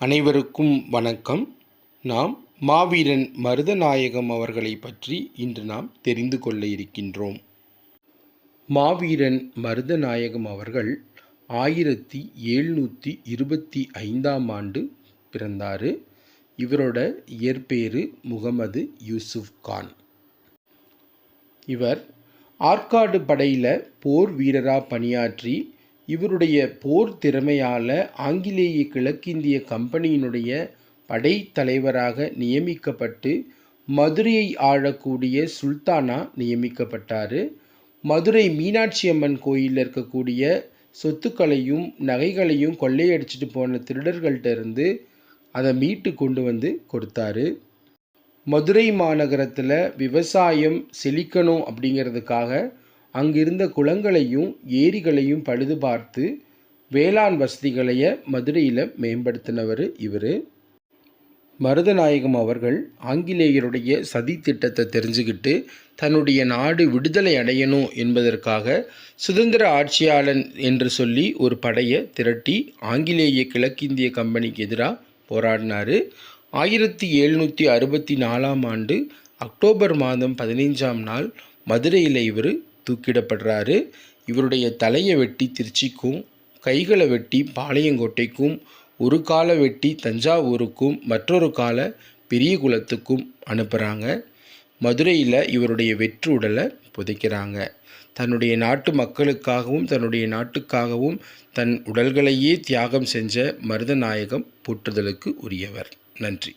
அனைவருக்கும் வணக்கம். நாம் மாவீரன் மருதநாயகம் அவர்களை பற்றி இன்று நாம் தெரிந்து கொள்ள இருக்கின்றோம். மாவீரன் மருதநாயகம் அவர்கள் 1725 ஆண்டு பிறந்தார். இவரோட இயற்பேரு முகமது யூசுப் கான். இவர் ஆற்காடு படையில் போர் வீரராக பணியாற்றி இவருடைய போர் திறமையால் ஆங்கிலேய கிழக்கிந்திய கம்பெனியினுடைய படைத்தலைவராக நியமிக்கப்பட்டு மதுரையை ஆளக்கூடிய சுல்தானா நியமிக்கப்பட்டார். மதுரை மீனாட்சி அம்மன் கோயிலில் இருக்கக்கூடிய சொத்துக்களையும் நகைகளையும் கொள்ளையடிச்சிட்டு போன திருடர்கள்ட்ட இருந்து அதை மீட்டு கொண்டு வந்து கொடுத்தாரு. மதுரை மாநகரத்தில் விவசாயம் செழிக்கணும் அப்படிங்கிறதுக்காக அங்கிருந்த குளங்களையும் ஏரிகளையும் பழுது பார்த்து வேளாண் வசதிகளைய மதுரையில் மேம்படுத்தினவர் இவர். மருதநாயகம் அவர்கள் ஆங்கிலேயருடைய சதி திட்டத்தை தெரிஞ்சுக்கிட்டு தன்னுடைய நாடு விடுதலை அடையணும் என்பதற்காக சுதந்திர ஆட்சியாளன் என்று சொல்லி ஒரு படையை திரட்டி ஆங்கிலேய கிழக்கிந்திய கம்பெனிக்கு எதிராக போராடினார். 1764 ஆண்டு அக்டோபர் மாதம் 15ஆம் நாள் மதுரையில் இவர் தூக்கிடப்படுறாரு. இவருடைய தலையை வெட்டி திருச்சிக்கும், கைகளை வெட்டி பாளையங்கோட்டைக்கும், ஒரு காலை வெட்டி தஞ்சாவூருக்கும், மற்றொரு காலை பெரிய குளத்துக்கும் அனுப்புகிறாங்க. மதுரையில் இவருடைய வெற்று உடலை புதைக்கிறாங்க. தன்னுடைய நாட்டு மக்களுக்காகவும் தன்னுடைய நாட்டுக்காகவும் தன் உடல்களையே தியாகம் செஞ்ச மருதநாயகம் போற்றுதலுக்கு உரியவர். நன்றி.